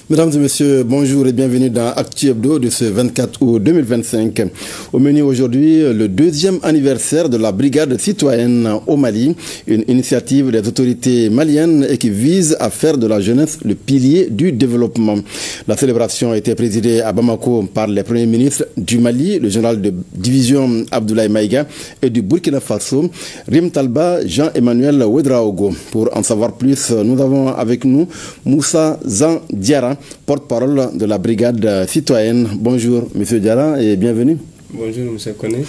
Mesdames et messieurs, bonjour et bienvenue dans Actu Hebdo de ce 24 août 2025. Au menu aujourd'hui, le deuxième anniversaire de la brigade citoyenne au Mali, une initiative des autorités maliennes et qui vise à faire de la jeunesse le pilier du développement. La célébration a été présidée à Bamako par les premiers ministres du Mali, le général de division Abdoulaye Maïga et du Burkina Faso, Rim Talba Jean-Emmanuel Ouedraogo. Pour en savoir plus, nous avons avec nous Moussa Zan Diarra, porte-parole de la brigade citoyenne. Bonjour, monsieur Diarra, et bienvenue. Bonjour, monsieur Koné.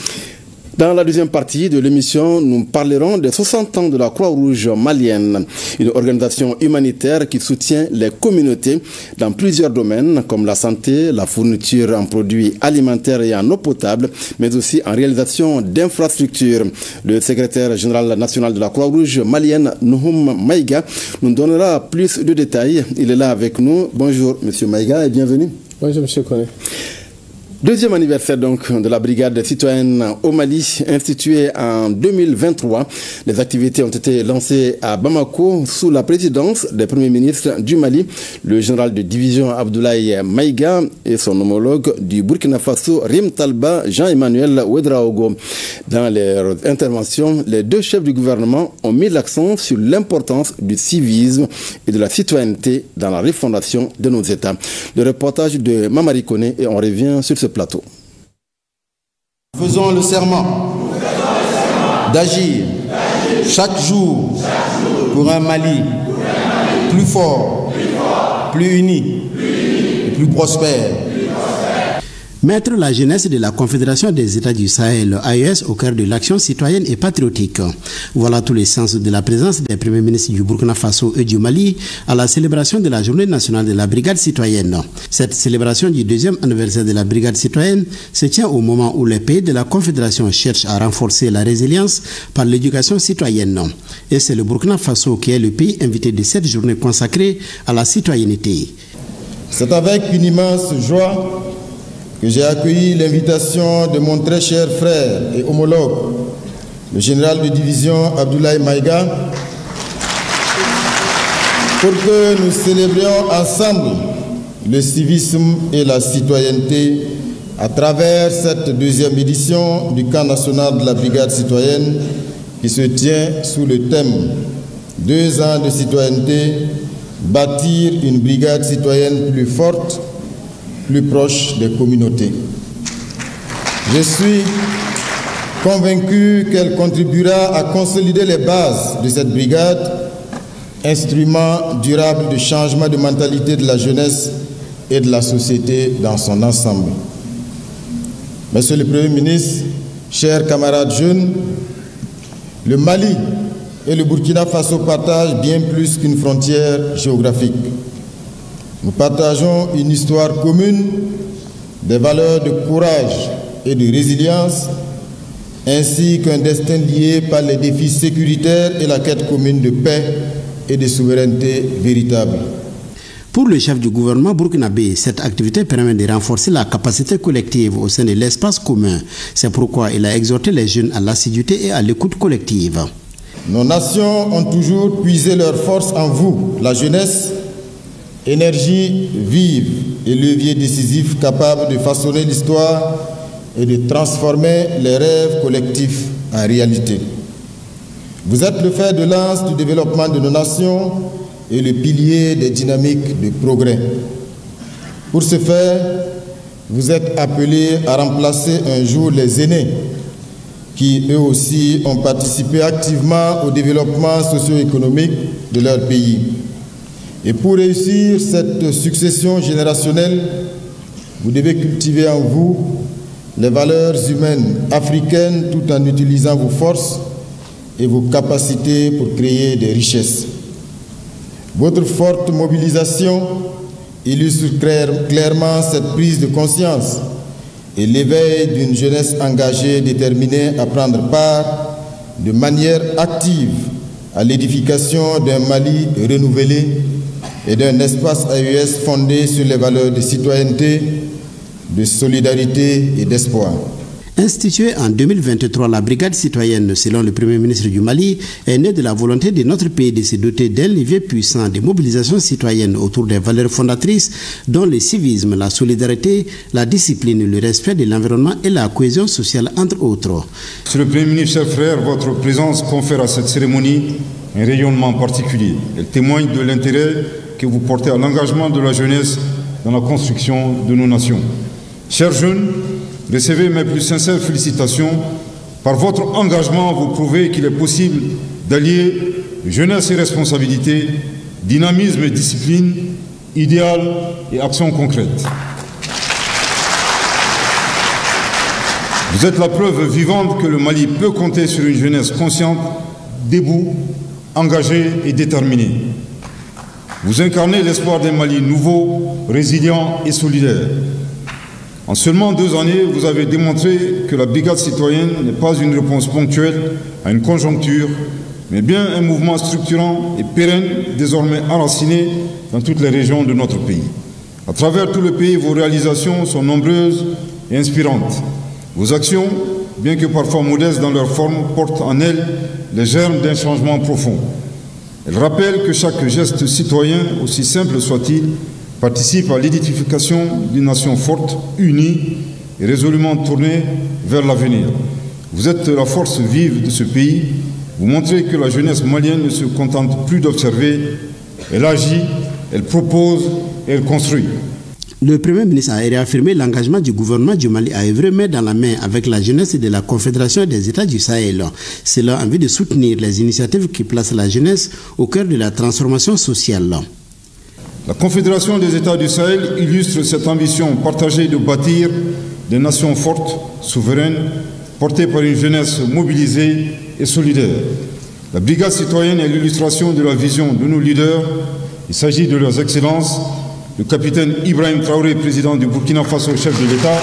Dans la deuxième partie de l'émission, nous parlerons des 60 ans de la Croix-Rouge malienne, une organisation humanitaire qui soutient les communautés dans plusieurs domaines comme la santé, la fourniture en produits alimentaires et en eau potable, mais aussi en réalisation d'infrastructures. Le secrétaire général national de la Croix-Rouge malienne, Nouhoum Maïga, nous donnera plus de détails. Il est là avec nous. Bonjour, monsieur Maïga, et bienvenue. Bonjour, monsieur Koné. Deuxième anniversaire donc de la brigade citoyenne au Mali, instituée en 2023. Les activités ont été lancées à Bamako sous la présidence des premiers ministres du Mali, le général de division Abdoulaye Maïga et son homologue du Burkina Faso, Rim Talba Jean-Emmanuel Ouedraogo. Dans leurs interventions, les deux chefs du gouvernement ont mis l'accent sur l'importance du civisme et de la citoyenneté dans la refondation de nos États. Le reportage de Mamari Koné et on revient sur ce plateau. Faisons le serment d'agir chaque jour pour un Mali plus fort, plus uni et plus prospère. Mettre la jeunesse de la Confédération des États du Sahel, AES, au cœur de l'action citoyenne et patriotique. Voilà tous les sens de la présence des premiers ministres du Burkina Faso et du Mali à la célébration de la Journée nationale de la Brigade citoyenne. Cette célébration du deuxième anniversaire de la Brigade citoyenne se tient au moment où les pays de la Confédération cherchent à renforcer la résilience par l'éducation citoyenne. Et c'est le Burkina Faso qui est le pays invité de cette journée consacrée à la citoyenneté. C'est avec une immense joie que j'ai accueilli l'invitation de mon très cher frère et homologue, le général de division Abdoulaye Maïga, pour que nous célébrions ensemble le civisme et la citoyenneté à travers cette deuxième édition du camp national de la brigade citoyenne qui se tient sous le thème « 2 ans de citoyenneté, bâtir une brigade citoyenne plus forte, plus proche des communautés ». Je suis convaincu qu'elle contribuera à consolider les bases de cette brigade, instrument durable de changement de mentalité de la jeunesse et de la société dans son ensemble. Monsieur le Premier ministre, chers camarades jeunes, le Mali et le Burkina Faso partagent bien plus qu'une frontière géographique. Nous partageons une histoire commune, des valeurs de courage et de résilience, ainsi qu'un destin lié par les défis sécuritaires et la quête commune de paix et de souveraineté véritable. Pour le chef du gouvernement burkinabé, cette activité permet de renforcer la capacité collective au sein de l'espace commun. C'est pourquoi il a exhorté les jeunes à l'assiduité et à l'écoute collective. Nos nations ont toujours puisé leur force en vous, la jeunesse, énergie vive et levier décisif capable de façonner l'histoire et de transformer les rêves collectifs en réalité. Vous êtes le fer de lance du développement de nos nations et le pilier des dynamiques de progrès. Pour ce faire, vous êtes appelés à remplacer un jour les aînés qui eux aussi ont participé activement au développement socio-économique de leur pays. Et pour réussir cette succession générationnelle, vous devez cultiver en vous les valeurs humaines africaines tout en utilisant vos forces et vos capacités pour créer des richesses. Votre forte mobilisation illustre clairement cette prise de conscience et l'éveil d'une jeunesse engagée, déterminée à prendre part de manière active à l'édification d'un Mali renouvelé et d'un espace AES fondé sur les valeurs de citoyenneté, de solidarité et d'espoir. Instituée en 2023, la brigade citoyenne, selon le Premier ministre du Mali, est née de la volonté de notre pays de se doter d'un levier puissant de mobilisation citoyenne autour des valeurs fondatrices dont le civisme, la solidarité, la discipline, le respect de l'environnement et la cohésion sociale, entre autres. Monsieur le Premier ministre, chers frères, votre présence confère à cette cérémonie un rayonnement particulier. Elle témoigne de l'intérêt que vous portez à l'engagement de la jeunesse dans la construction de nos nations. Chers jeunes, recevez mes plus sincères félicitations. Par votre engagement, vous prouvez qu'il est possible d'allier jeunesse et responsabilité, dynamisme et discipline, idéal et action concrète. Vous êtes la preuve vivante que le Mali peut compter sur une jeunesse consciente, debout, engagée et déterminée. Vous incarnez l'espoir d'un Mali nouveau, résilient et solidaire. En seulement 2 années, vous avez démontré que la brigade citoyenne n'est pas une réponse ponctuelle à une conjoncture, mais bien un mouvement structurant et pérenne, désormais enraciné dans toutes les régions de notre pays. À travers tout le pays, vos réalisations sont nombreuses et inspirantes. Vos actions, bien que parfois modestes dans leur forme, portent en elles les germes d'un changement profond. Elles rappellent que chaque geste citoyen, aussi simple soit-il, participe à l'édification d'une nation forte, unie et résolument tournée vers l'avenir. Vous êtes la force vive de ce pays. Vous montrez que la jeunesse malienne ne se contente plus d'observer. Elle agit, elle propose et elle construit. Le Premier ministre a réaffirmé l'engagement du gouvernement du Mali à œuvrer main dans la main avec la jeunesse de la Confédération des États du Sahel. Cela en vue de soutenir les initiatives qui placent la jeunesse au cœur de la transformation sociale. La Confédération des États du Sahel illustre cette ambition partagée de bâtir des nations fortes, souveraines, portées par une jeunesse mobilisée et solidaire. La brigade citoyenne est l'illustration de la vision de nos leaders. Il s'agit de leurs excellences, le capitaine Ibrahim Traoré, président du Burkina Faso, chef de l'État,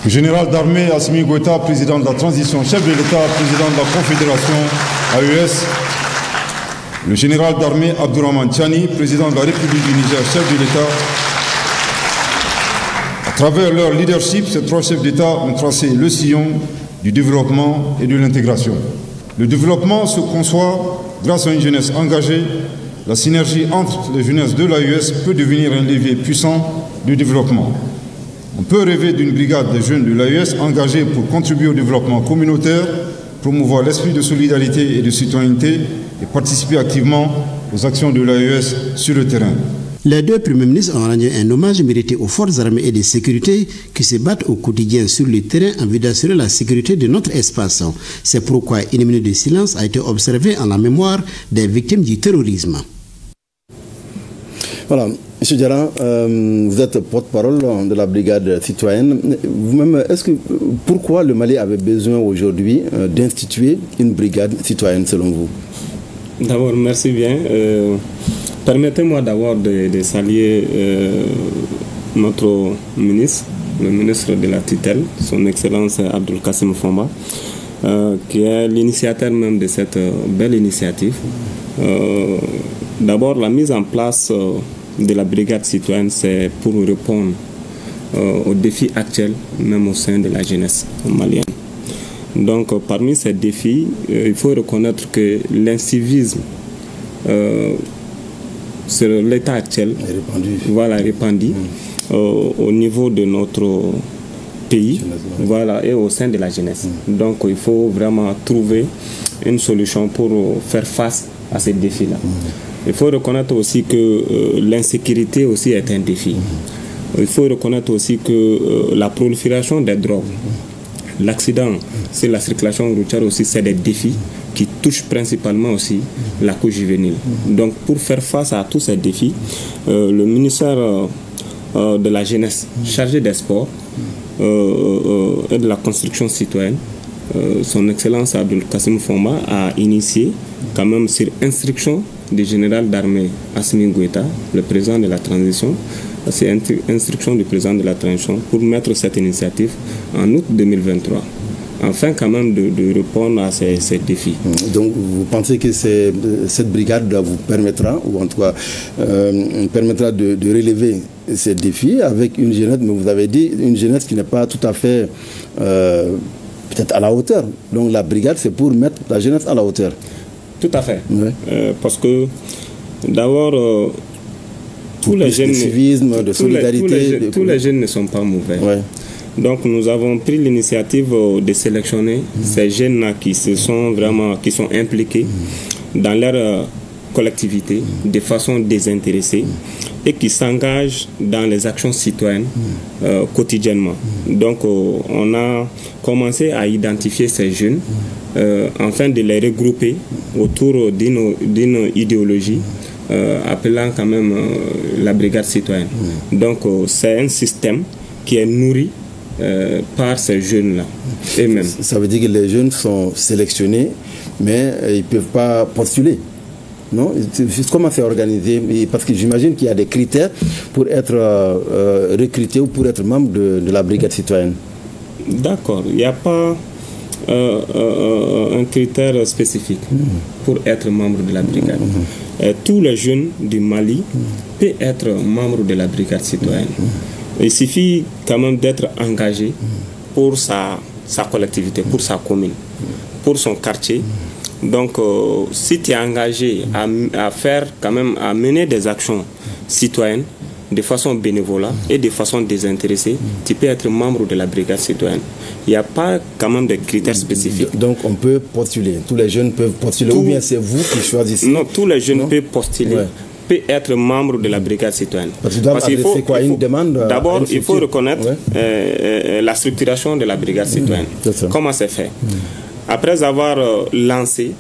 le général d'armée Assimi Goïta, président de la transition, chef de l'État, président de la Confédération AES, le général d'armée Abdourahmane Tchani, président de la République du Niger, chef de l'État. À travers leur leadership, ces 3 chefs d'État ont tracé le sillon du développement et de l'intégration. Le développement se conçoit grâce à une jeunesse engagée. La synergie entre les jeunesses de l'AES peut devenir un levier puissant du développement. On peut rêver d'une brigade des jeunes de l'AES engagée pour contribuer au développement communautaire, promouvoir l'esprit de solidarité et de citoyenneté et participer activement aux actions de l'AES sur le terrain. Les 2 premiers ministres ont rendu un hommage mérité aux forces armées et de sécurité qui se battent au quotidien sur le terrain en vue d'assurer la sécurité de notre espace. C'est pourquoi une minute de silence a été observée en la mémoire des victimes du terrorisme. Voilà, M. Diarra, vous êtes porte-parole de la brigade citoyenne. Vous-même, pourquoi le Mali avait besoin aujourd'hui d'instituer une brigade citoyenne selon vous? D'abord, merci bien. Permettez-moi d'abord de saluer notre ministre, le ministre de la tutelle, son Excellence Abdoul Kassim Fomba, qui est l'initiateur même de cette belle initiative. D'abord, la mise en place de la brigade citoyenne, c'est pour répondre aux défis actuels, même au sein de la jeunesse malienne. Donc, parmi ces défis, il faut reconnaître que l'incivisme sur l'état actuel répandu au niveau de notre pays, et au sein de la jeunesse. Donc, il faut vraiment trouver une solution pour faire face à ces défis-là. Il faut reconnaître aussi que l'insécurité aussi est un défi. Il faut reconnaître aussi que la prolifération des drogues, l'accident sur la circulation routière aussi, c'est des défis qui touchent principalement aussi la couche juvénile. Donc, pour faire face à tous ces défis, le ministère de la Jeunesse chargé des sports et de la construction citoyenne, son Excellence Abdoul Kassim Fomba a initié, quand même sur instruction du général d'armée Assimi Goïta, le président de la transition, c'est instruction du président de la transition pour mettre cette initiative en août 2023. afin quand même de répondre à ces défis. Donc vous pensez que cette brigade vous permettra, ou en tout cas permettra de relever ces défis avec une jeunesse, mais vous avez dit une jeunesse qui n'est pas tout à fait peut-être à la hauteur. Donc la brigade, c'est pour mettre la jeunesse à la hauteur. Tout à fait. Oui. Parce que d'abord, tous les jeunes, civisme, de solidarité, tous les jeunes ne sont pas mauvais. Ouais. Donc nous avons pris l'initiative de sélectionner ces jeunes-là qui sont impliqués dans leur collectivité de façon désintéressée et qui s'engagent dans les actions citoyennes quotidiennement. Donc on a commencé à identifier ces jeunes afin de les regrouper autour d'une idéologie appelant quand même la brigade citoyenne. Donc c'est un système qui est nourri par ces jeunes-là eux-mêmes. Ça veut dire que les jeunes sont sélectionnés, mais ils ne peuvent pas postuler. Non, comment c'est organisé? Parce que j'imagine qu'il y a des critères pour être recruté ou pour être membre de la brigade citoyenne. D'accord, il n'y a pas un critère spécifique pour être membre de la brigade. Tous les jeunes du Mali peuvent être membres de la brigade citoyenne. Il suffit quand même d'être engagé pour sa collectivité, pour sa commune, pour son quartier. Donc, si tu es engagé à mener des actions citoyennes de façon bénévole et de façon désintéressée, tu peux être membre de la brigade citoyenne. Il n'y a pas quand même de critères spécifiques. Donc, on peut postuler. Tous les jeunes peuvent postuler, ou bien c'est vous qui choisissez? Non, tous les jeunes peuvent postuler. Ouais. Peut être membre de la brigade citoyenne. Parce qu'il faut une demande. D'abord, il faut reconnaître la structuration de la brigade citoyenne. Comment c'est fait? Après avoir lancé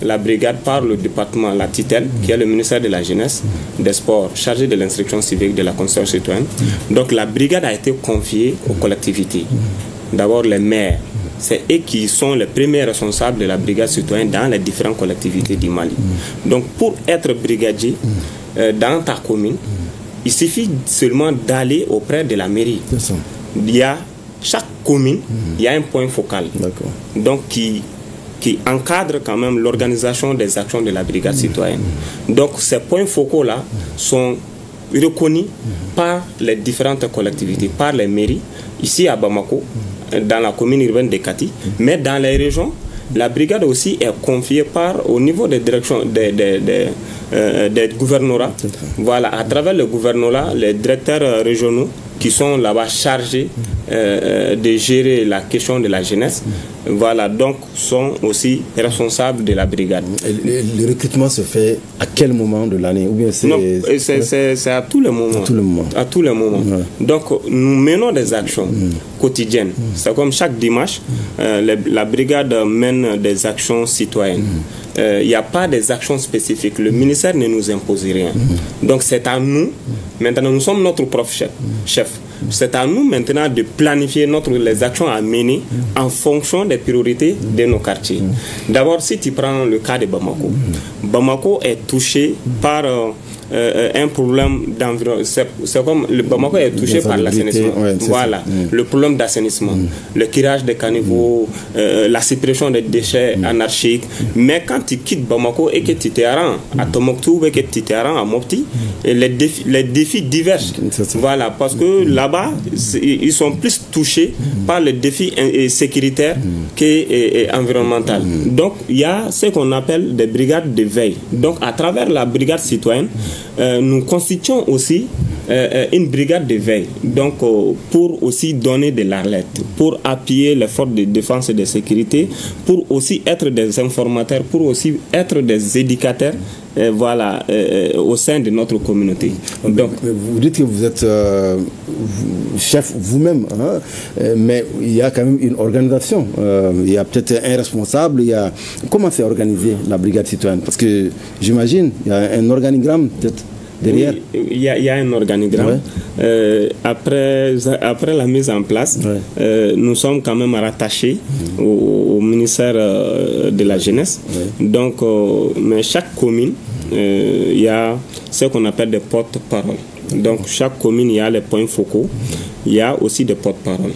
la brigade par le département, la TITEL, qui est le ministère de la Jeunesse, des Sports, chargé de l'instruction civique, de la construction citoyenne. Donc la brigade a été confiée aux collectivités. D'abord les maires. C'est eux qui sont les premiers responsables de la brigade citoyenne dans les différentes collectivités du Mali. Donc pour être brigadier dans ta commune, il suffit seulement d'aller auprès de la mairie. Il y a chaque commune, il y a un point focal. Donc qui encadre quand même l'organisation des actions de la brigade citoyenne. Donc ces points focaux-là sont reconnus par les différentes collectivités, par les mairies, ici à Bamako, dans la commune urbaine de Kati, mais dans les régions, la brigade aussi est confiée au niveau des directions des gouvernorats. Voilà, à travers le gouvernorat, les directeurs régionaux qui sont là-bas chargés de gérer la question de la jeunesse, voilà, donc sont aussi responsables de la brigade. Le recrutement se fait à quel moment de l'année? Ou bien c'est à tous les moments. À tous les moments. Donc nous menons des actions quotidiennes. C'est comme chaque dimanche, la brigade mène des actions citoyennes. Il n'y a pas des actions spécifiques. Le ministère ne nous impose rien. Donc c'est à nous, maintenant nous sommes notre propre chef. C'est à nous maintenant de planifier les actions à mener en fonction des priorités de nos quartiers. D'abord, si tu prends le cas de Bamako, Bamako est touché par un problème d'environnement. C'est comme le Bamako est touché par l'assainissement. Voilà, le problème d'assainissement, le curage des caniveaux, la suppression des déchets anarchiques. Mais quand tu quittes Bamako et que tu te rends à Tombouctou et que tu te rends à Mopti, les défis divergent. Voilà, parce que là-bas, ils sont plus touchés par les défis sécuritaires qu'environnementaux. Donc, il y a ce qu'on appelle des brigades de veille. Donc, à travers la brigade citoyenne, nous constituons aussi une brigade de veille, donc pour aussi donner de l'alerte, pour appuyer les forces de défense et de sécurité, pour aussi être des informateurs, pour aussi être des éducateurs, voilà, au sein de notre communauté. Donc, vous dites que vous êtes chef vous-même, hein, mais il y a quand même une organisation. Il y a peut-être un responsable. Comment c'est organisé la brigade citoyenne? Parce que j'imagine il y a un organigramme peut-être. Derrière. Oui, il y a un organigramme. Après la mise en place, nous sommes quand même rattachés au ministère de la Jeunesse. Donc, mais chaque commune, il y a ce qu'on appelle des porte-paroles. Donc chaque commune, il y a les points focaux. Il y a aussi des porte-parole.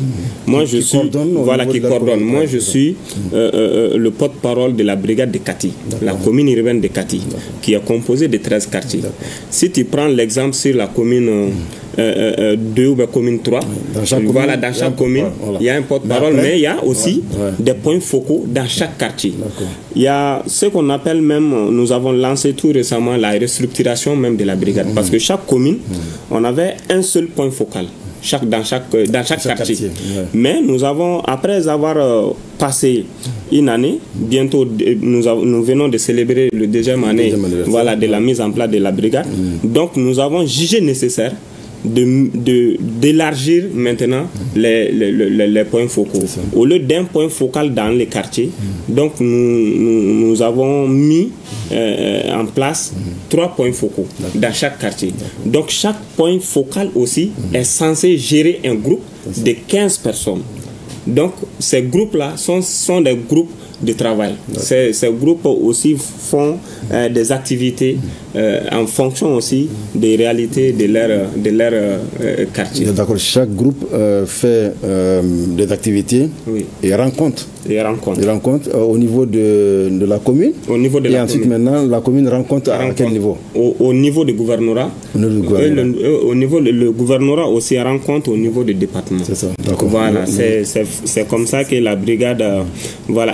Moi, je suis qui coordonne. Moi, je suis le porte-parole de la brigade de Kati, la commune urbaine de Kati, qui est composée de 13 quartiers. Si tu prends l'exemple sur la commune 2 ou la commune 3, dans chaque commune, il y a un porte-parole, mais il y a aussi des points focaux dans chaque quartier. Il y a ce qu'on appelle même, nous avons lancé tout récemment la restructuration même de la brigade, parce que chaque commune, on avait un seul point focal. Dans chaque quartier. Mais nous avons, après avoir passé une année, bientôt nous venons de célébrer le deuxième année de la mise en place de la brigade. Donc nous avons jugé nécessaire d'élargir maintenant les points focaux. Au lieu d'un point focal dans les quartiers, donc nous avons mis en place 3 points focaux dans chaque quartier. Donc chaque point focal aussi est censé gérer un groupe de 15 personnes. Donc ces groupes-là sont des groupes de travail. Ces groupes aussi font des activités en fonction aussi des réalités de leur quartier. D'accord. Chaque groupe fait des activités et rencontre. Des rencontres au niveau de la commune. Au niveau de et ensuite maintenant la commune rencontre à quel niveau? Au niveau du gouvernorat. Au niveau le gouvernorat aussi rencontre au niveau du département. C'est ça. Voilà, c'est comme ça que la brigade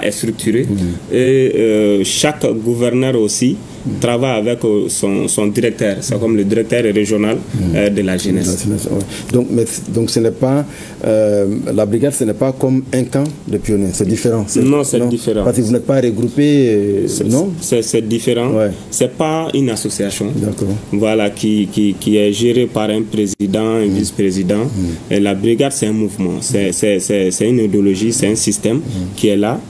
est structurée. Et chaque gouverneur aussi travaille avec son directeur. C'est comme le directeur régional de la jeunesse. Donc ce n'est pas la brigade, ce n'est pas comme un camp de pionniers. C'est différent. Non, c'est différent. Parce que vous n'êtes pas regroupé. Non. C'est différent. C'est pas une association. Voilà, qui est gérée par un président, un vice-président. Et la brigade, c'est un mouvement. C'est une idéologie, c'est un système qui est là.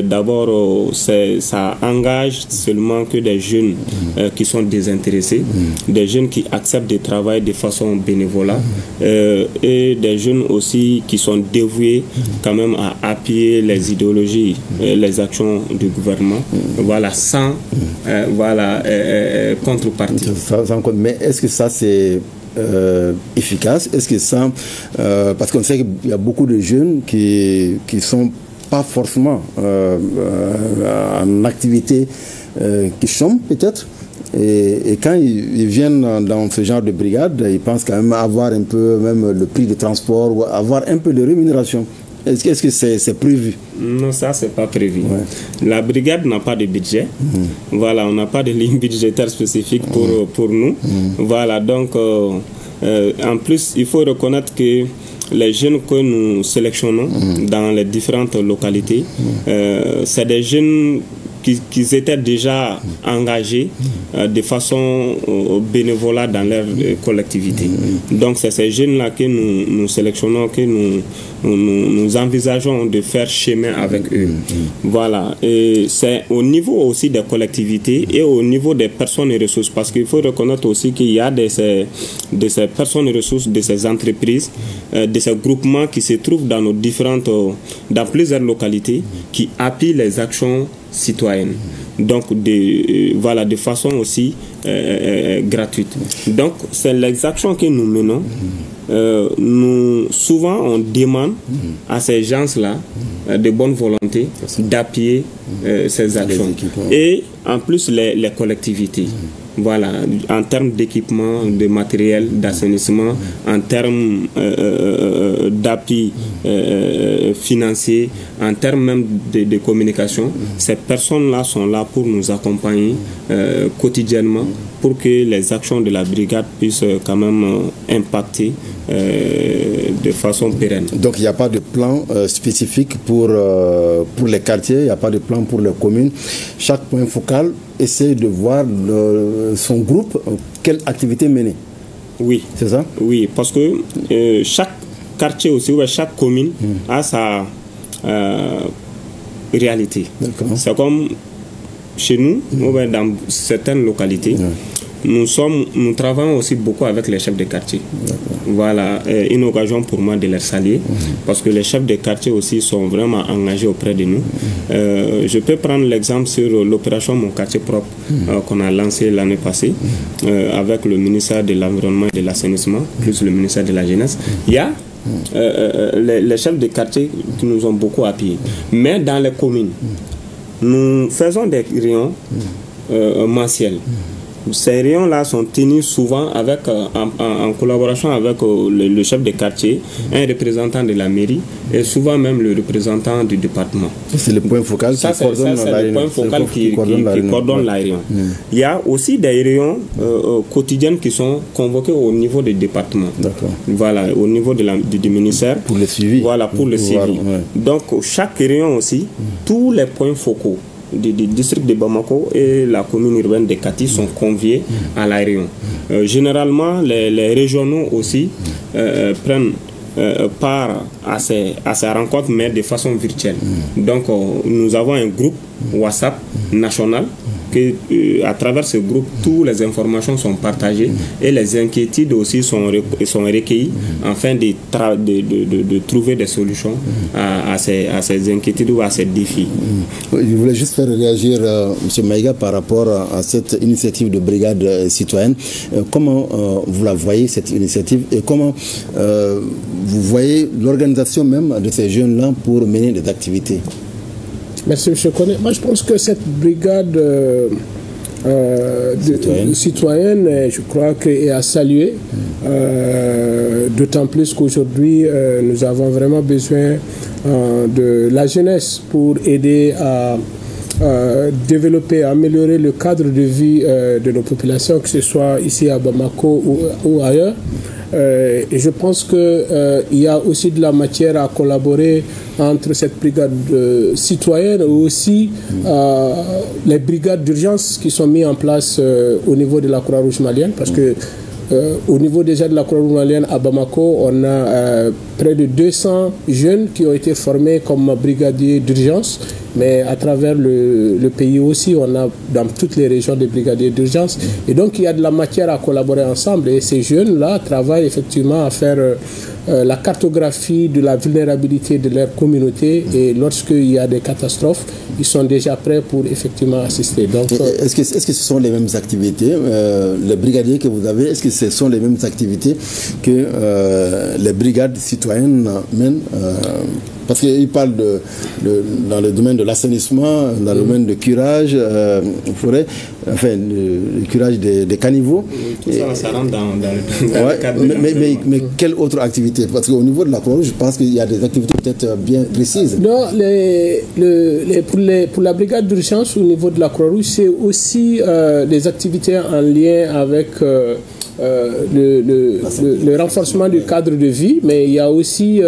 D'abord, ça engage seulement que des jeunes qui sont désintéressés, des jeunes qui acceptent de travailler de façon bénévole et des jeunes aussi qui sont dévoués quand même à appuyer les idéologies, les actions du gouvernement, sans contrepartie. Mais est-ce que ça c'est efficace? Est-ce que ça, parce qu'on sait qu'il y a beaucoup de jeunes qui sont pas forcément en activité, qui chôment peut-être, et quand ils viennent dans ce genre de brigade, ils pensent quand même avoir un peu même le prix de transport ou avoir un peu de rémunération. Est-ce que c'est prévu? Non, ça c'est pas prévu. La brigade n'a pas de budget. Voilà, on n'a pas de ligne budgétaire spécifique pour nous. Voilà, donc en plus il faut reconnaître que les jeunes que nous sélectionnons dans les différentes localités, c'est des jeunes qui étaient déjà engagés de façon bénévole dans leur collectivité. Donc c'est ces jeunes-là que nous sélectionnons, que nous envisageons de faire chemin avec eux. Voilà. Et c'est au niveau aussi des collectivités et au niveau des personnes et ressources, parce qu'il faut reconnaître aussi qu'il y a de ces personnes et ressources, de ces entreprises, de ces groupements qui se trouvent dans dans plusieurs localités, qui appuient les actions citoyennes. Donc de façon aussi gratuite. Donc c'est les actions que nous menons. Souvent on demande à ces gens-là de bonne volonté d'appuyer ces actions. Et en plus les collectivités. Voilà, en termes d'équipement, de matériel, d'assainissement, en termes d'appui financier, en termes même de communication, ces personnes-là sont là pour nous accompagner quotidiennement pour que les actions de la brigade puissent quand même impacter de façon pérenne. Donc il n'y a pas de plan spécifique pour les quartiers, il n'y a pas de plan pour les communes. Chaque point focal essaie de voir son groupe, quelle activité mener. Oui. C'est ça? Oui, parce que chaque quartier aussi, chaque commune a sa réalité. C'est comme chez nous, dans certaines localités, nous travaillons aussi beaucoup avec les chefs de quartier. Voilà, une occasion pour moi de les saluer, parce que les chefs de quartier aussi sont vraiment engagés auprès de nous. Je peux prendre l'exemple sur l'opération Mon quartier propre qu'on a lancée l'année passée avec le ministère de l'Environnement et de l'Assainissement, plus le ministère de la Jeunesse. Il y a les chefs de quartier qui nous ont beaucoup appuyés. Mais dans les communes, nous faisons des réunions mensuels. Ces réunions-là sont tenus souvent avec, en collaboration avec le chef de quartier, un représentant de la mairie et souvent même le représentant du département. C'est le point focal qui coordonne la réunion. Il y a aussi des réunions quotidiennes qui sont convoquées au niveau du département. Voilà, au niveau du ministère. Pour le suivi. Voilà, pour le suivi. Donc, chaque réunion aussi, tous les points focaux du district de Bamako et la commune urbaine de Kati sont conviés à la réunion. Généralement, les régionaux aussi prennent part à ces rencontres, mais de façon virtuelle. Donc, nous avons un groupe WhatsApp national à travers ce groupe, toutes les informations sont partagées et les inquiétudes aussi sont recueillies afin de trouver des solutions à ces inquiétudes ou à ces défis. Je voulais juste faire réagir M. Maïga par rapport à cette initiative de brigade citoyenne. Comment vous la voyez, cette initiative, et comment vous voyez l'organisation même de ces jeunes-là pour mener des activités? Merci, M. Koné. Moi, je pense que cette brigade citoyenne, je crois qu'elle est à saluer, d'autant plus qu'aujourd'hui, nous avons vraiment besoin de la jeunesse pour aider à développer, améliorer le cadre de vie de nos populations, que ce soit ici à Bamako ou ailleurs. Et je pense qu'il y a aussi de la matière à collaborer entre cette brigade citoyenne et aussi les brigades d'urgence qui sont mises en place au niveau de la Croix-Rouge malienne, parce que au niveau déjà de la Croix-Rouge malienne à Bamako, on a près de 200 jeunes qui ont été formés comme brigadiers d'urgence, mais à travers le pays aussi, on a dans toutes les régions des brigadiers d'urgence. Et donc, il y a de la matière à collaborer ensemble. Et ces jeunes-là travaillent effectivement à faire la cartographie de la vulnérabilité de leur communauté. Et lorsqu'il y a des catastrophes, ils sont déjà prêts pour effectivement assister. Est-ce que ce sont les mêmes activités, les brigadiers que vous avez, est-ce que ce sont les mêmes activités que les brigades citoyennes mènent parce qu'ils parlent dans le domaine de l'assainissement, dans le domaine de curage, forêt, enfin, le curage des caniveaux. Tout ça rentre dans le cadre. Mais quelle autre activité? Parce qu'au niveau de la Croix-Rouge, je pense qu'il y a des activités peut-être bien précises. Non, pour la brigade d'urgence au niveau de la Croix-Rouge, c'est aussi des activités en lien avec le renforcement du cadre de vie, mais il y a aussi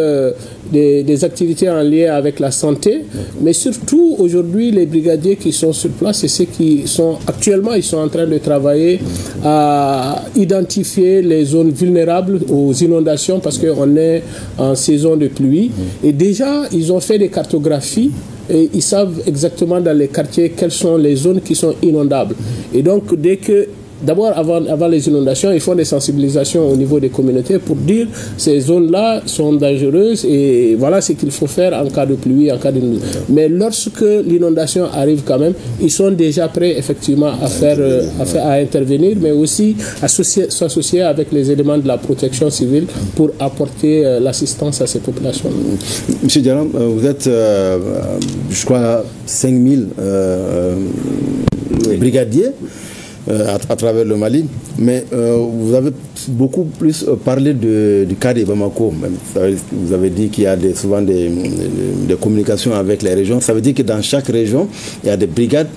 des activités en lien avec la santé, mais surtout aujourd'hui les brigadiers qui sont sur place, c'est ceux qui sont actuellement, ils sont en train de travailler à identifier les zones vulnérables aux inondations, parce qu'on est en saison de pluie, et déjà ils ont fait des cartographies et ils savent exactement dans les quartiers quelles sont les zones qui sont inondables. Et donc dès que d'abord, avant les inondations, ils font des sensibilisations au niveau des communautés pour dire ces zones-là sont dangereuses et voilà ce qu'il faut faire en cas de pluie, en cas d'inondation. Mais lorsque l'inondation arrive quand même, ils sont déjà prêts effectivement à intervenir, mais aussi à s'associer avec les éléments de la protection civile pour apporter l'assistance à ces populations. Monsieur Diaram, vous êtes, je crois, 5000 brigadiers à travers le Mali, mais vous avez beaucoup plus parlé du cas de Bamako. Vous avez dit qu'il y a souvent des communications avec les régions. Ça veut dire que dans chaque région, il y a des brigades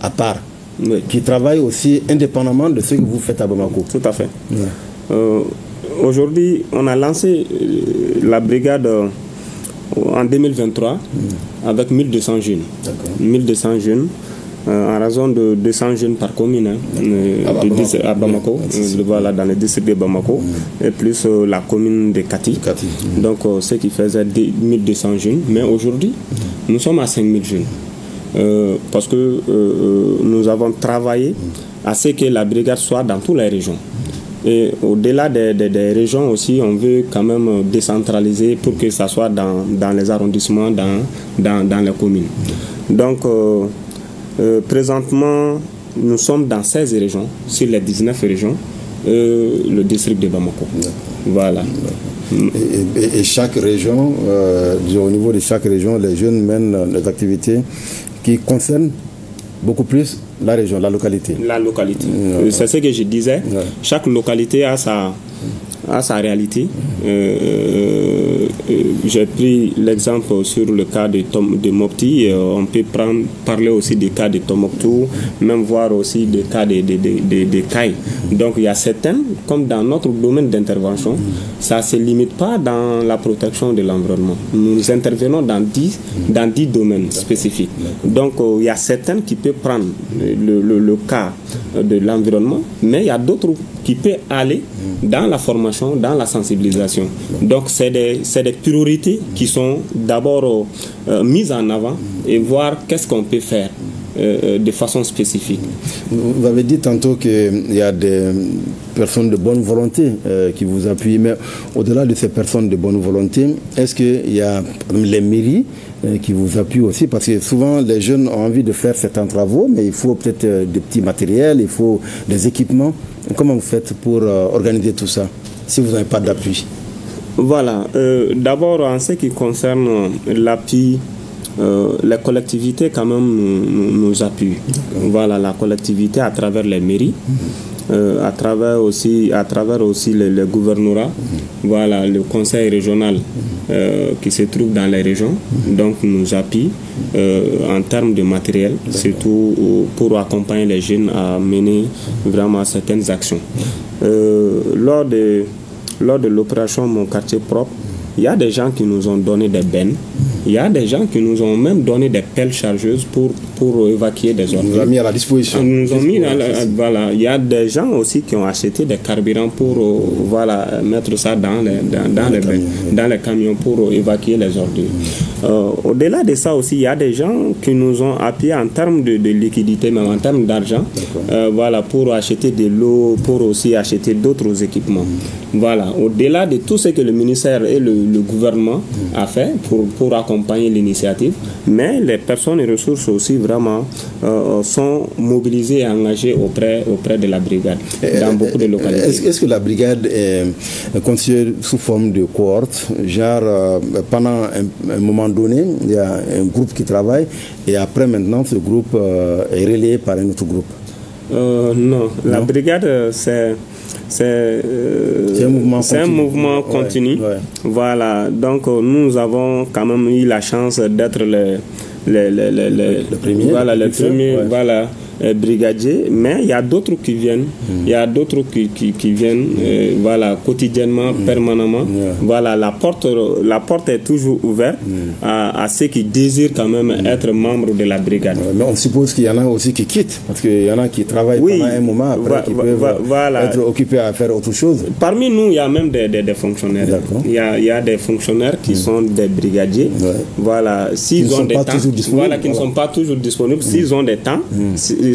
à part qui travaillent aussi indépendamment de ce que vous faites à Bamako. Tout à fait. Aujourd'hui, on a lancé la brigade en 2023 avec 1200 jeunes. 1200 jeunes. En raison de 200 jeunes par commune à Bamako, voilà, dans le district de Bamako, et plus la commune de Kati. Donc, ce qui faisait 1200 jeunes. Mais aujourd'hui, nous sommes à 5000 jeunes. Parce que nous avons travaillé à ce que la brigade soit dans toutes les régions. Et au-delà des régions aussi, on veut quand même décentraliser pour que ça soit dans les arrondissements, dans les communes. Donc, présentement, nous sommes dans 16 régions, sur les 19 régions, le district de Bamako. Voilà. Et chaque région, au niveau de chaque région, les jeunes mènent des activités qui concernent beaucoup plus la région, la localité. La localité. C'est ce que je disais. Chaque localité a sa réalité. J'ai pris l'exemple sur le cas de Mopti. On peut parler aussi des cas de Tombouctou, même voir aussi des cas de Caille. Donc il y a certaines, comme dans notre domaine d'intervention, ça ne se limite pas dans la protection de l'environnement. Nous intervenons dans 10 domaines spécifiques. Donc il y a certaines qui peuvent prendre le cas de l'environnement, mais il y a d'autres qui peuvent aller dans la formation, dans la sensibilisation. Donc c'est des priorités qui sont d'abord mises en avant et voir qu'est-ce qu'on peut faire de façon spécifique. Vous avez dit tantôt qu'il y a des personnes de bonne volonté qui vous appuient, mais au-delà de ces personnes de bonne volonté, est-ce qu'il y a les mairies qui vous appuient aussi? Parce que souvent les jeunes ont envie de faire certains travaux, mais il faut peut-être des petits matériels, il faut des équipements. Comment vous faites pour organiser tout ça si vous n'avez pas d'appui? Voilà. D'abord, en ce qui concerne l'appui, les collectivités quand même nous appuient. Voilà, la collectivité à travers les mairies, à travers aussi le gouvernorat, voilà, le conseil régional qui se trouve dans les régions, donc nous appuie en termes de matériel, surtout pour accompagner les jeunes à mener vraiment certaines actions. Lors de l'opération Mon quartier propre, il y a des gens qui nous ont donné des bennes. Il y a des gens qui nous ont même donné des pelles chargeuses pour évacuer des ordures. Nous ont mis à la disposition. Nous ont mis voilà. Il y a des gens aussi qui ont acheté des carburants pour voilà, mettre ça dans les camions pour évacuer les ordures. Au-delà de ça aussi, il y a des gens qui nous ont appuyés en termes de liquidité, même en termes d'argent, voilà, pour acheter de l'eau, pour aussi acheter d'autres équipements. Voilà. Au-delà de tout ce que le ministère et le gouvernement a fait pour accompagner l'initiative, mais les personnes et ressources aussi vraiment sont mobilisées et engagées auprès de la brigade dans beaucoup de localités. Est-ce que la brigade est constituée sous forme de cohorte, genre pendant un moment donné, il y a un groupe qui travaille et après maintenant ce groupe est relayé par un autre groupe? Non, la brigade c'est un mouvement continu. Ouais. Voilà, donc nous avons quand même eu la chance d'être le premier, ouais. Voilà, brigadier, mais il y a d'autres qui viennent, il y a d'autres qui viennent voilà, quotidiennement, permanemment. Voilà, la porte est toujours ouverte à ceux qui désirent quand même être membres de la brigade. Mais on suppose qu'il y en a aussi qui quittent, parce qu'il y en a qui travaillent pendant un moment après, qui peuvent être occupés à faire autre chose. Parmi nous, il y a même des fonctionnaires. Il y a des fonctionnaires qui sont des brigadiers. Voilà, s'ils ont des temps, voilà, qui ne sont pas toujours disponibles, s'ils ont des temps,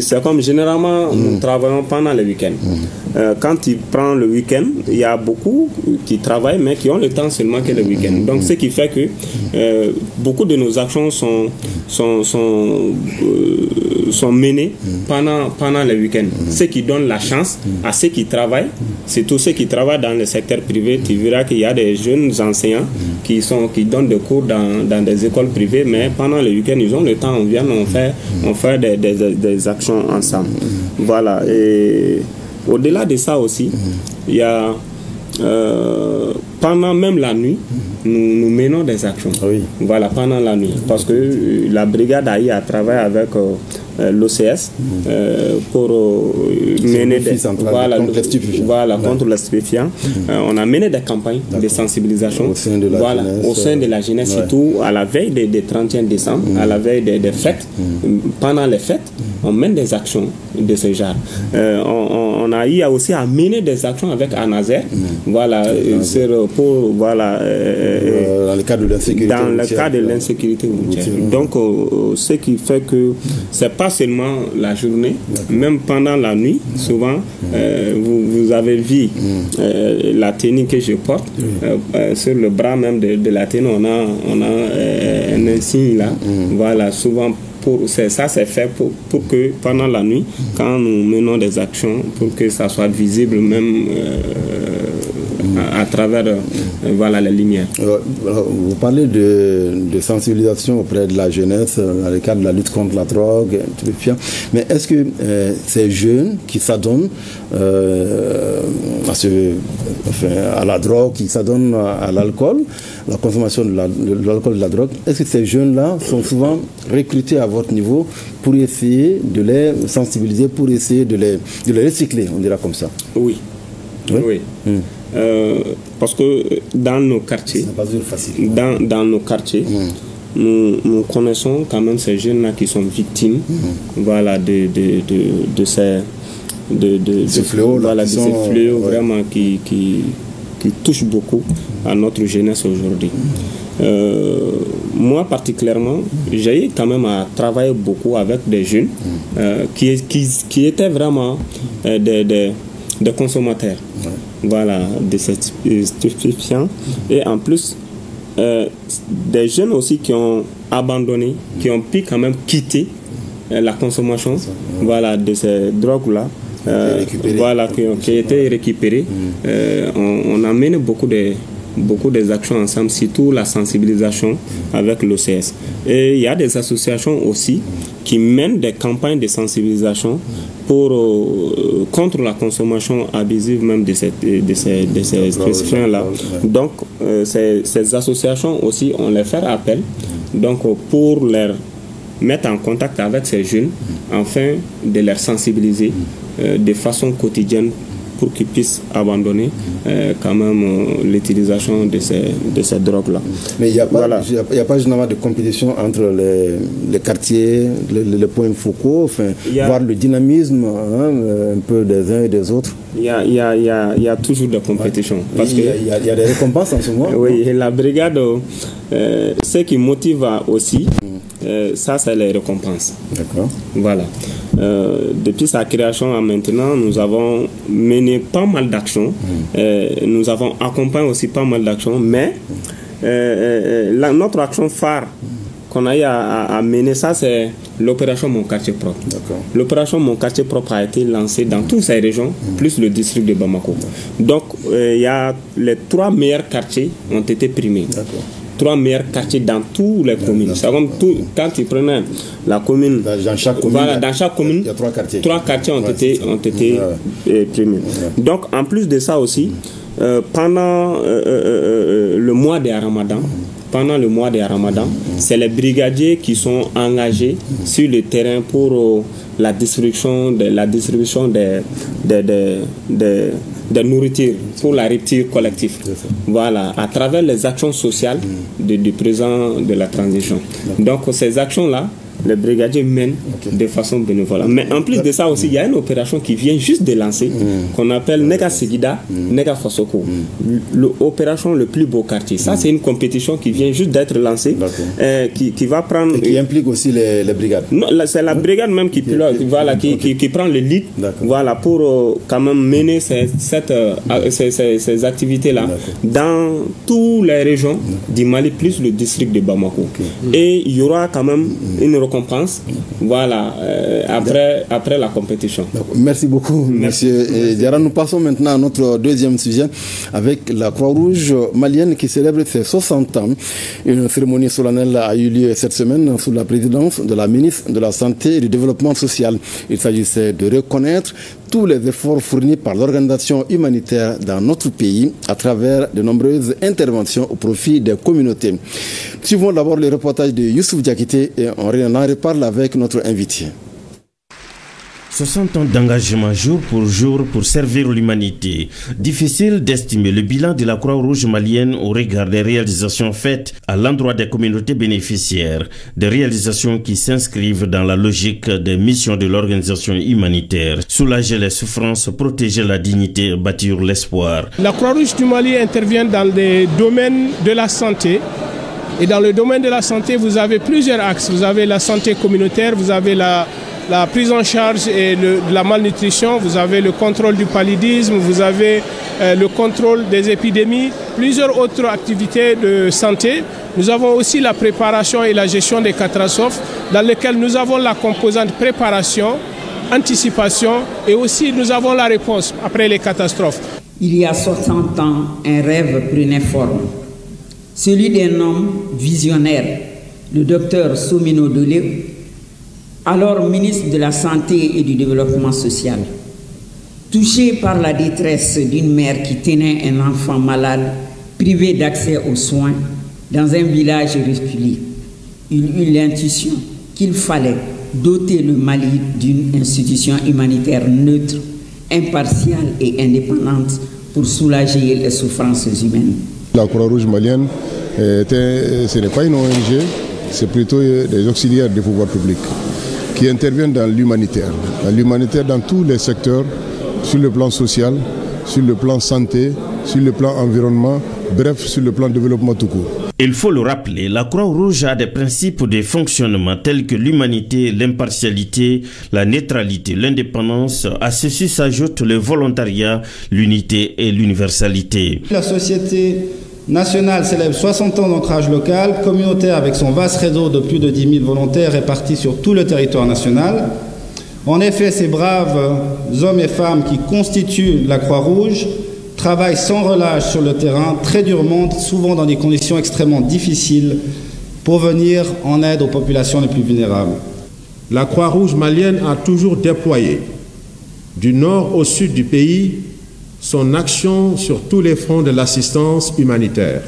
c'est comme généralement nous travaillons pendant le week-end. Quand il prend le week-end, il y a beaucoup qui travaillent mais qui ont le temps seulement que le week-end. Donc ce qui fait que beaucoup de nos actions sont menées pendant le week-end. Ce qui donne la chance à ceux qui travaillent, c'est tous ceux qui travaillent dans le secteur privé. Tu verras qu'il y a des jeunes enseignants qui donnent des cours dans des écoles privées, mais pendant le week-end ils ont le temps, on fait des actions ensemble. Voilà. Et au-delà de ça aussi, il y a pendant même la nuit, nous menons des actions. Oui. Voilà, pendant la nuit. Parce que la brigade a travaillé avec l'OCS pour mener des contre les stupéfiants. On a mené des campagnes de sensibilisation au sein de la jeunesse, surtout à la veille des 31 décembre, à la veille des fêtes. Pendant les fêtes, on mène des actions de ce genre. On a eu aussi à mener des actions avec ANASER, voilà, dans le cadre de l'insécurité routière. Dans le cadre de l'insécurité routière. Donc, ce qui fait que c'est pas seulement la journée, même pendant la nuit, souvent, vous avez vu la tenue que je porte, sur le bras même de la tenue, on a un insigne là, voilà, souvent. Ça c'est fait pour que pendant la nuit, quand nous menons des actions, pour que ça soit visible même à travers voilà, les lumières. Vous parlez de sensibilisation auprès de la jeunesse dans le cadre de la lutte contre la drogue, mais est-ce que ces jeunes qui s'adonnent à la drogue, qui s'adonnent à l'alcool, la consommation de l'alcool et de la drogue, est-ce que ces jeunes-là sont souvent recrutés à votre niveau pour essayer de les sensibiliser, pour essayer de les recycler, on dira comme ça? Oui. Parce que dans nos quartiers, dans nos quartiers, nous connaissons quand même ces jeunes-là qui sont victimes, voilà, de ces fléaux, vraiment qui touchent beaucoup à notre jeunesse aujourd'hui. Moi particulièrement, j'ai eu quand même à travailler beaucoup avec des jeunes qui étaient vraiment des consommateurs, voilà, de stupéfiants, et en plus des jeunes aussi qui ont abandonné, qui ont pu quand même quitter la consommation, voilà, de ces drogues-là. Voilà, qui ont été récupérés. On a mené beaucoup des actions ensemble, surtout la sensibilisation avec l'OCS. Et il y a des associations aussi qui mènent des campagnes de sensibilisation contre la consommation abusive même de ces stupéfiants-là. Donc, ces associations aussi, on les fait appel donc, pour leur mettre en contact avec ces jeunes afin de les sensibiliser de façon quotidienne pour qu'ils puissent abandonner quand même l'utilisation de ces drogues-là. Mais il n'y a pas généralement de compétition entre les quartiers, les points focaux, voir le dynamisme un peu des uns et des autres. Il y a toujours des compétitions. Parce il y a des récompenses en ce moment. Oui, et la brigade, ce qui motive aussi, ça c'est les récompenses. D'accord. Voilà. Depuis sa création à maintenant, nous avons mené pas mal d'actions. Nous avons accompagné aussi pas mal d'actions, mais notre action phare qu'on a eu à mener, ça c'est l'opération Mon Quartier Propre. L'opération Mon Quartier Propre a été lancée dans toutes ces régions, plus le district de Bamako. Donc, il y a les 3 meilleurs quartiers ont été primés. 3 meilleurs quartiers dans toutes les communes. C'est comme quand tu prenais la commune, dans chaque commune, voilà, dans chaque commune, il y a 3 quartiers. 3 quartiers ont été primés. Donc, en plus de ça aussi, pendant le mois de Ramadan, c'est les brigadiers qui sont engagés sur le terrain pour la distribution de nourriture, pour la rupture collective. Voilà, à travers les actions sociales du président de la transition. Donc ces actions-là, les brigadiers mènent de façon bénévole. Mais en plus de ça aussi, il y a une opération qui vient juste de lancer, qu'on appelle Nega Segida, Nega Fosoko. L'opération Le Plus Beau Quartier. Ça, c'est une compétition qui vient juste d'être lancée, qui va prendre... Et qui implique aussi les brigades. Non, c'est la brigade même qui pilote, voilà, qui prend le lead, voilà, pour quand même mener ces activités-là dans toutes les régions du Mali, plus le district de Bamako. Et il y aura quand même une récompense, voilà, après la compétition. Merci beaucoup, monsieur Diarra. Nous passons maintenant à notre deuxième sujet avec la Croix-Rouge malienne qui célèbre ses 60 ans. Une cérémonie solennelle a eu lieu cette semaine sous la présidence de la ministre de la Santé et du Développement social. Il s'agissait de reconnaître tous les efforts fournis par l'organisation humanitaire dans notre pays à travers de nombreuses interventions au profit des communautés. Suivons d'abord le reportage de Youssouf Diakité et on en reparle avec notre invité. 60 ans d'engagement jour pour jour pour servir l'humanité. Difficile d'estimer le bilan de la Croix-Rouge malienne au regard des réalisations faites à l'endroit des communautés bénéficiaires, des réalisations qui s'inscrivent dans la logique des missions de l'organisation humanitaire, soulager les souffrances, protéger la dignité, bâtir l'espoir. La Croix-Rouge du Mali intervient dans les domaines de la santé. Et dans le domaine de la santé, vous avez plusieurs axes. Vous avez la santé communautaire, vous avez la prise en charge et de la malnutrition, vous avez le contrôle du paludisme, vous avez le contrôle des épidémies, plusieurs autres activités de santé. Nous avons aussi la préparation et la gestion des catastrophes, dans lesquelles nous avons la composante préparation, anticipation et aussi nous avons la réponse après les catastrophes. Il y a 60 ans, un rêve prenait forme, celui d'un homme visionnaire, le docteur Somino Dolé, alors ministre de la Santé et du Développement social. Touché par la détresse d'une mère qui tenait un enfant malade, privé d'accès aux soins, dans un village reculé, il eut l'intuition qu'il fallait doter le Mali d'une institution humanitaire neutre, impartiale et indépendante pour soulager les souffrances humaines. La Croix-Rouge malienne, ce n'est pas une ONG, c'est plutôt des auxiliaires des pouvoirs publics qui interviennent dans l'humanitaire dans tous les secteurs, sur le plan social, sur le plan santé, sur le plan environnement, bref, sur le plan développement tout court. Il faut le rappeler, la Croix-Rouge a des principes de fonctionnement tels que l'humanité, l'impartialité, la neutralité, l'indépendance. À ceci s'ajoute le volontariat, l'unité et l'universalité. La société nationale célèbre 60 ans d'ancrage local, communautaire avec son vaste réseau de plus de 10 000 volontaires répartis sur tout le territoire national. En effet, ces braves hommes et femmes qui constituent la Croix-Rouge travaillent sans relâche sur le terrain, très durement, souvent dans des conditions extrêmement difficiles, pour venir en aide aux populations les plus vulnérables. La Croix-Rouge malienne a toujours déployé, du nord au sud du pays, son action sur tous les fronts de l'assistance humanitaire,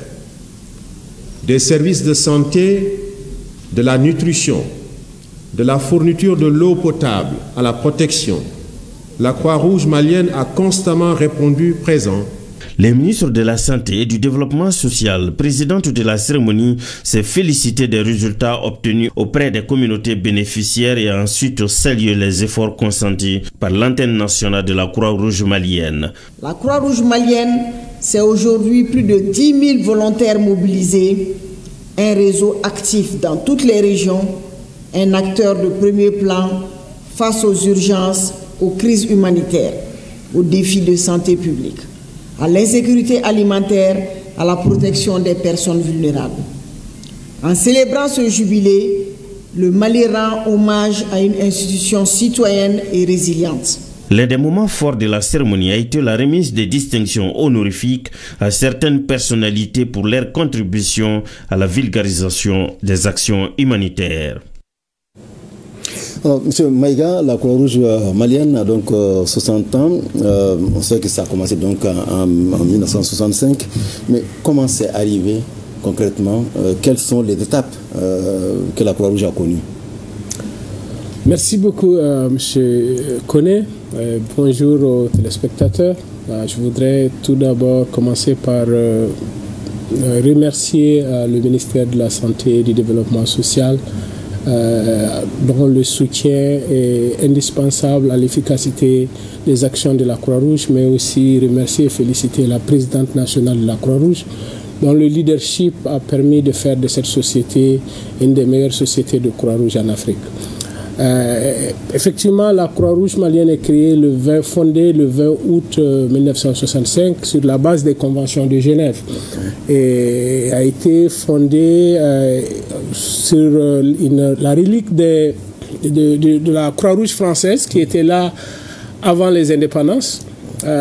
des services de santé, de la nutrition, de la fourniture de l'eau potable à la protection. La Croix-Rouge malienne a constamment répondu présent. Les ministres de la Santé et du Développement social, présidente de la cérémonie, s'est félicité des résultats obtenus auprès des communautés bénéficiaires et a ensuite salué les efforts consentis par l'antenne nationale de la Croix-Rouge malienne. La Croix-Rouge malienne, c'est aujourd'hui plus de 10 000 volontaires mobilisés, un réseau actif dans toutes les régions, un acteur de premier plan face aux urgences, aux crises humanitaires, aux défis de santé publique, à l'insécurité alimentaire, à la protection des personnes vulnérables. En célébrant ce jubilé, le Mali rend hommage à une institution citoyenne et résiliente. L'un des moments forts de la cérémonie a été la remise des distinctions honorifiques à certaines personnalités pour leur contribution à la vulgarisation des actions humanitaires. Alors, Monsieur Maïga, la Croix-Rouge malienne a donc 60 ans. On sait que ça a commencé donc en 1965. Mais comment c'est arrivé concrètement? Quelles sont les étapes que la Croix-Rouge a connues? Merci beaucoup, Monsieur Koné. Bonjour aux téléspectateurs. Je voudrais tout d'abord commencer par remercier le ministère de la Santé et du Développement social, dont le soutien est indispensable à l'efficacité des actions de la Croix-Rouge, mais aussi remercier et féliciter la présidente nationale de la Croix-Rouge, dont le leadership a permis de faire de cette société une des meilleures sociétés de Croix-Rouge en Afrique. Effectivement, la Croix-Rouge malienne est créée fondée le 20 août 1965 sur la base des conventions de Genève et a été fondée sur la relique de la Croix-Rouge française qui était là avant les indépendances.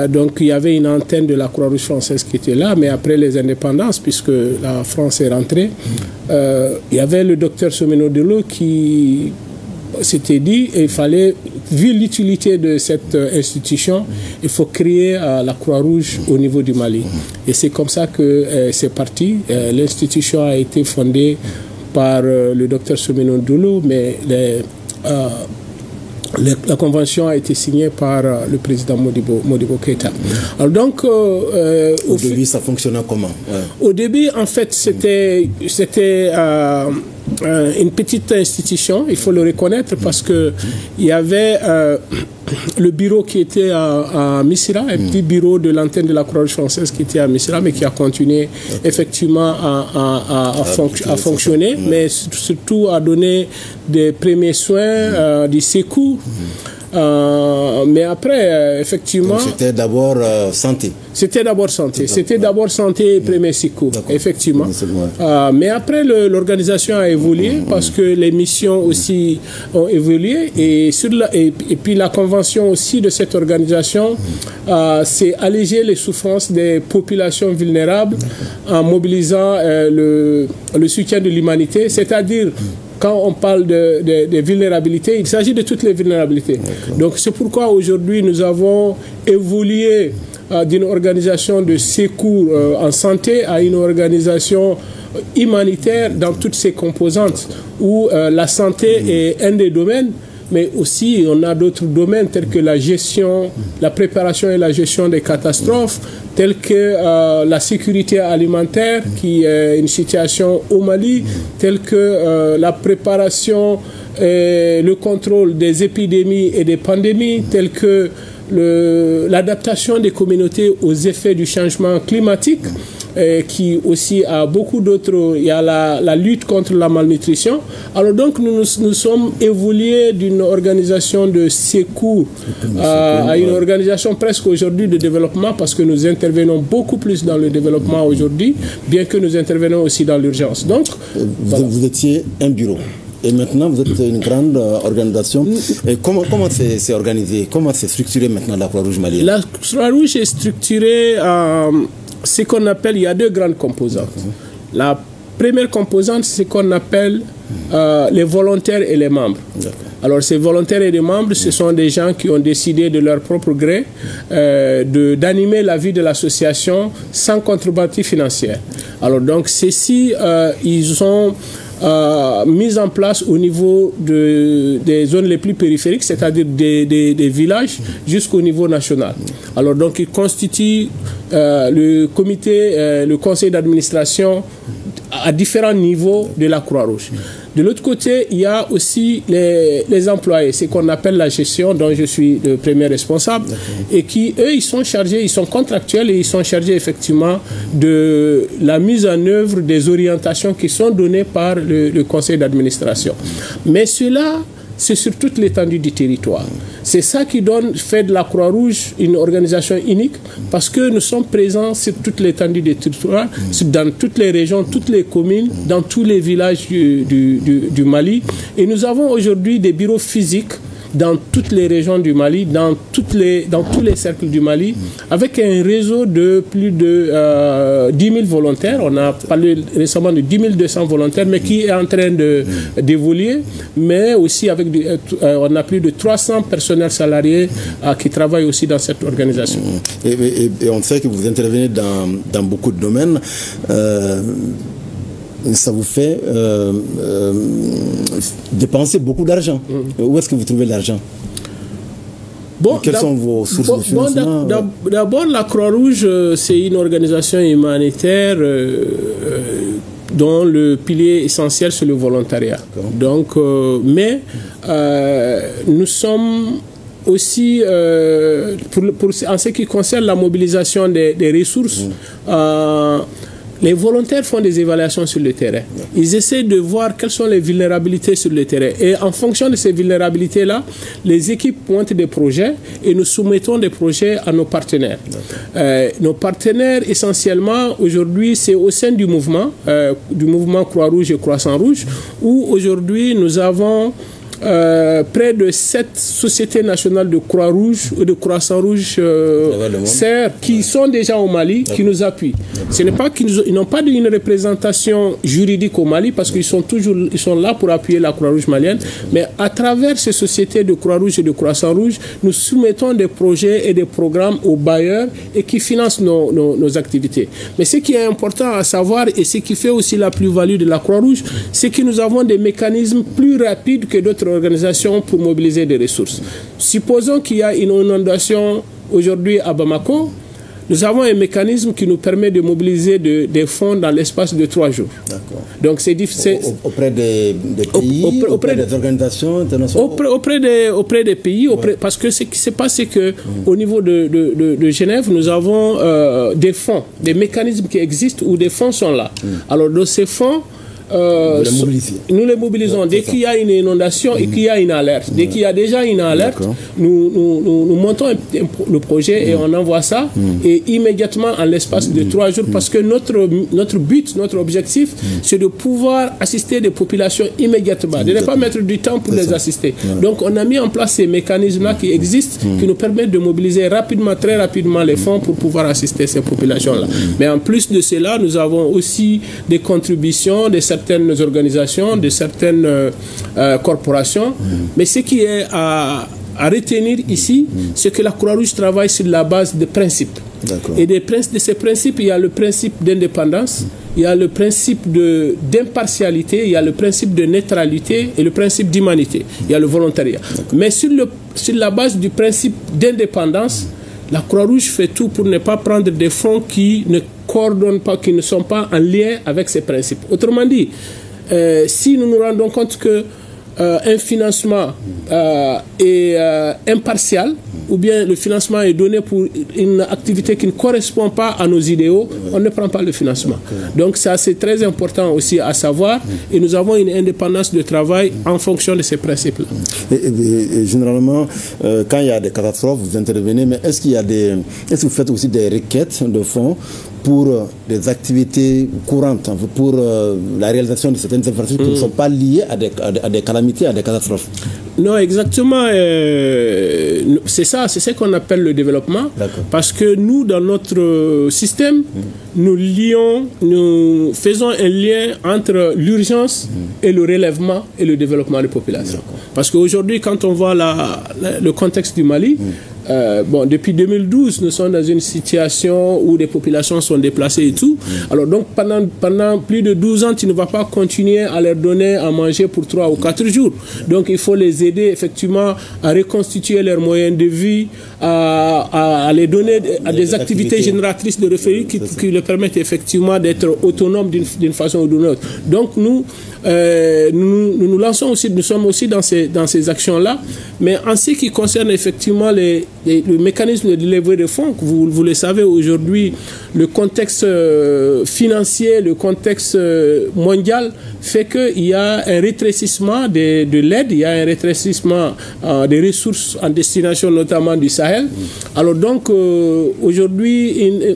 Donc il y avait une antenne de la Croix-Rouge française qui était là, mais après les indépendances, puisque la France est rentrée, il y avait le docteur Somino Dolé qui s'était dit il fallait, vu l'utilité de cette institution, il faut créer la Croix-Rouge au niveau du Mali. Et c'est comme ça que c'est parti. L'institution a été fondée par le docteur Somino Dolé, mais la convention a été signée par le président Modibo Keïta. Alors donc, au début, ça fonctionnait comment? Au début, en fait, c'était une petite institution, il faut le reconnaître, parce que il y avait le bureau qui était à Missira, un petit bureau de l'antenne de la Croix-Rouge française qui était à Missira, mais qui a continué effectivement à fonctionner, mais surtout à donner des premiers soins, des secours. Mais après, effectivement... C'était d'abord santé. C'était d'abord santé. C'était d'abord santé et premier secours, effectivement. Mais après, l'organisation a évolué parce que les missions aussi ont évolué. Et puis la convention aussi de cette organisation, c'est alléger les souffrances des populations vulnérables en mobilisant le soutien de l'humanité, c'est-à-dire... Quand on parle de vulnérabilité, il s'agit de toutes les vulnérabilités. Donc c'est pourquoi aujourd'hui nous avons évolué d'une organisation de secours en santé à une organisation humanitaire dans toutes ses composantes, où la santé est un des domaines, mais aussi on a d'autres domaines tels que la gestion, la préparation et la gestion des catastrophes, tels que la sécurité alimentaire, qui est une situation au Mali, tels que la préparation et le contrôle des épidémies et des pandémies, tels que l'adaptation des communautés aux effets du changement climatique, qui aussi a beaucoup d'autres. Il y a la lutte contre la malnutrition. Alors donc nous sommes évolués d'une organisation de secours à une organisation presque aujourd'hui de développement, parce que nous intervenons beaucoup plus dans le développement aujourd'hui, bien que nous intervenons aussi dans l'urgence. Donc vous étiez un bureau. Et maintenant, vous êtes une grande organisation. Et comment c'est organisé? Comment c'est structuré maintenant la Croix-Rouge malienne? La Croix-Rouge est structurée ce qu'on appelle, il y a deux grandes composantes. La première composante, c'est ce qu'on appelle les volontaires et les membres. Alors ces volontaires et les membres, ce sont des gens qui ont décidé de leur propre gré d'animer la vie de l'association sans contrepartie financière. Alors donc ceux-ci, ils ont mise en place au niveau des zones les plus périphériques, c'est-à-dire des villages, jusqu'au niveau national. Alors donc il constitue le comité, le conseil d'administration à différents niveaux de la Croix-Rouge. De l'autre côté, il y a aussi les employés, ce qu'on appelle la gestion, dont je suis le premier responsable, et qui, eux, ils sont chargés, ils sont contractuels et ils sont chargés effectivement de la mise en œuvre des orientations qui sont données par le conseil d'administration. Mais cela, c'est sur toute l'étendue du territoire. C'est ça qui fait de la Croix-Rouge une organisation unique, parce que nous sommes présents sur toute l'étendue du territoire, dans toutes les régions, toutes les communes, dans tous les villages du Mali. Et nous avons aujourd'hui des bureaux physiques dans toutes les régions du Mali, dans tous les cercles du Mali, avec un réseau de plus de 10 000 volontaires. On a parlé récemment de 10 200 volontaires, mais qui est en train d'évoluer, mais aussi avec on a plus de 300 personnels salariés qui travaillent aussi dans cette organisation. Et on sait que vous intervenez dans beaucoup de domaines. Ça vous fait dépenser beaucoup d'argent. Où est-ce que vous trouvez l'argent? Quelles sont vos sources de financement? D'abord, la Croix-Rouge, c'est une organisation humanitaire dont le pilier essentiel, c'est le volontariat. Donc, mais nous sommes aussi, en ce qui concerne la mobilisation des ressources, les volontaires font des évaluations sur le terrain. Ils essaient de voir quelles sont les vulnérabilités sur le terrain. Et en fonction de ces vulnérabilités-là, les équipes pointent des projets et nous soumettons des projets à nos partenaires. Nos partenaires, essentiellement, aujourd'hui, c'est au sein du mouvement Croix-Rouge et Croissant-Rouge, où aujourd'hui, nous avons près de 7 sociétés nationales de Croix-Rouge ou de Croissant-Rouge qui sont déjà au Mali, qui nous appuient. Ce n'est pas qu'ils n'ont pas une représentation juridique au Mali, parce qu'ils sont là pour appuyer la Croix-Rouge malienne, mais à travers ces sociétés de Croix-Rouge et de Croissant-Rouge, nous soumettons des projets et des programmes aux bailleurs et qui financent nos activités. Mais ce qui est important à savoir, et ce qui fait aussi la plus-value de la Croix-Rouge, c'est que nous avons des mécanismes plus rapides que d'autres organisations pour mobiliser des ressources. Supposons qu'il y a une inondation aujourd'hui à Bamako. Nous avons un mécanisme qui nous permet de mobiliser des fonds dans l'espace de 3 jours. Donc c'est difficile. Auprès des pays, auprès des organisations internationales. Auprès des pays, parce que ce qui s'est passé, c'est qu'au niveau de Genève, nous avons des fonds, des mécanismes qui existent où des fonds sont là. Alors de ces fonds, nous les mobilisons dès qu'il y a une inondation et qu'il y a une alerte. Dès qu'il y a déjà une alerte, nous montons le projet et on envoie ça et immédiatement en l'espace de 3 jours, parce que notre but, notre objectif, c'est de pouvoir assister des populations immédiatement, de ne pas mettre du temps pour les assister. Donc on a mis en place ces mécanismes-là qui existent, qui nous permettent de mobiliser rapidement, très rapidement les fonds pour pouvoir assister ces populations-là. Mais en plus de cela, nous avons aussi des contributions de certaines organisations, de certaines corporations. Mais ce qui est à retenir ici, c'est que la Croix-Rouge travaille sur la base de principes. Et de ces principes, il y a le principe d'indépendance, il y a le principe d'impartialité, il y a le principe de neutralité et le principe d'humanité. Il y a le volontariat. Mais sur la base du principe d'indépendance, la Croix-Rouge fait tout pour ne pas prendre des fonds qui ne coordonnent pas, qui ne sont pas en lien avec ces principes. Autrement dit, si nous nous rendons compte que un financement est impartial, ou bien le financement est donné pour une activité qui ne correspond pas à nos idéaux, on ne prend pas le financement. Donc ça, c'est très important aussi à savoir, et nous avons une indépendance de travail en fonction de ces principes-là. Et généralement, quand il y a des catastrophes, vous intervenez, mais est-ce que vous faites aussi des requêtes de fonds pour des activités courantes, pour la réalisation de certaines infrastructures qui ne sont pas liées à des calamités, à des catastrophes? Non, exactement. C'est ça, c'est ce qu'on appelle le développement. Parce que nous, dans notre système, nous faisons un lien entre l'urgence et le relèvement et le développement des populations. Parce qu'aujourd'hui, quand on voit le contexte du Mali, depuis 2012, nous sommes dans une situation où des populations sont déplacées et tout. Alors donc, pendant plus de 12 ans, tu ne vas pas continuer à leur donner à manger pour 3 ou 4 jours. Donc, il faut les aider effectivement à reconstituer leurs moyens de vie, à les donner à des activités génératrices de revenus qui leur permettent effectivement d'être autonomes d'une façon ou d'une autre. Donc, nous lançons aussi, nous sommes aussi dans ces actions-là, mais en ce qui concerne effectivement le mécanisme de délivrer de fonds, vous le savez aujourd'hui, le contexte financier, le contexte mondial fait qu'il y a un rétrécissement de l'aide, il y a un rétrécissement des ressources en destination notamment du Sahel. Alors donc aujourd'hui,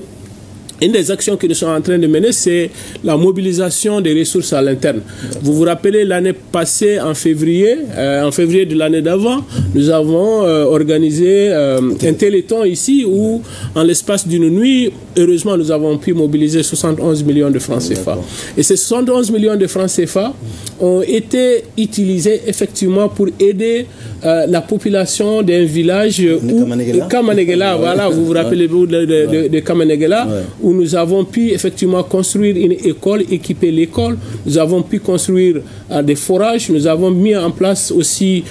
une des actions que nous sommes en train de mener, c'est la mobilisation des ressources à l'interne. Vous vous rappelez, l'année passée, en février de l'année d'avant, nous avons organisé un téléthon ici où, en l'espace d'une nuit, heureusement, nous avons pu mobiliser 71 millions de francs CFA. Et ces 71 millions de francs CFA ont été utilisés effectivement pour aider la population d'un village Kamanegela, voilà, vous vous rappelez de Kamanegela, où nous avons pu effectivement construire une école, équiper l'école, nous avons pu construire des forages, nous avons mis en place aussi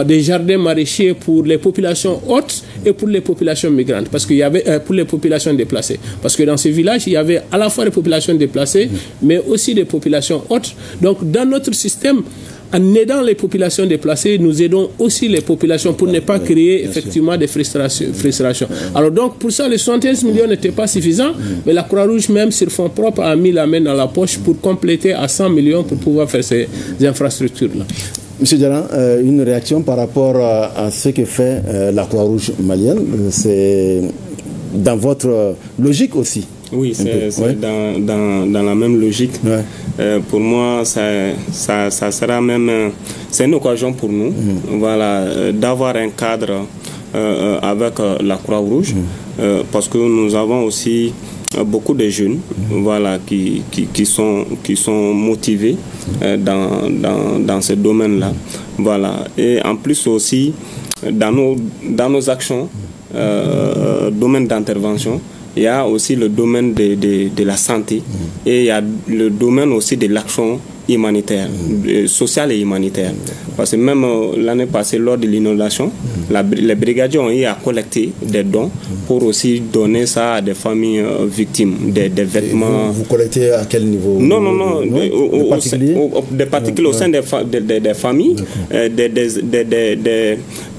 des jardins maraîchers pour les populations hautes et pour les populations migrantes, parce qu'il y avait pour les populations déplacées. Parce que dans ce village, il y avait à la fois des populations déplacées, mais aussi des populations hautes. Donc dans notre système, en aidant les populations déplacées, nous aidons aussi les populations pour ne pas créer effectivement des frustrations. Alors donc pour ça, les 75 millions n'étaient pas suffisants, mais la Croix-Rouge même sur fonds propres a mis la main dans la poche pour compléter à 100 millions pour pouvoir faire ces infrastructures-là. Monsieur Diarra, une réaction par rapport à ce que fait la Croix-Rouge malienne, c'est dans votre logique aussi? Oui, c'est dans la même logique. Pour moi, ça sera même... c'est une occasion pour nous d'avoir un cadre avec la Croix-Rouge, parce que nous avons aussi beaucoup de jeunes qui sont motivés dans ce domaine-là. Et en plus aussi, dans nos actions, domaine d'intervention, il y a aussi le domaine de la santé et il y a le domaine aussi de l'action humanitaire, social et humanitaire. Parce que même l'année passée, lors de l'inondation, les brigadiers ont eu à collecter des dons pour aussi donner ça à des familles victimes, des vêtements. Vous collectez à quel niveau? Non, des particuliers au sein des familles,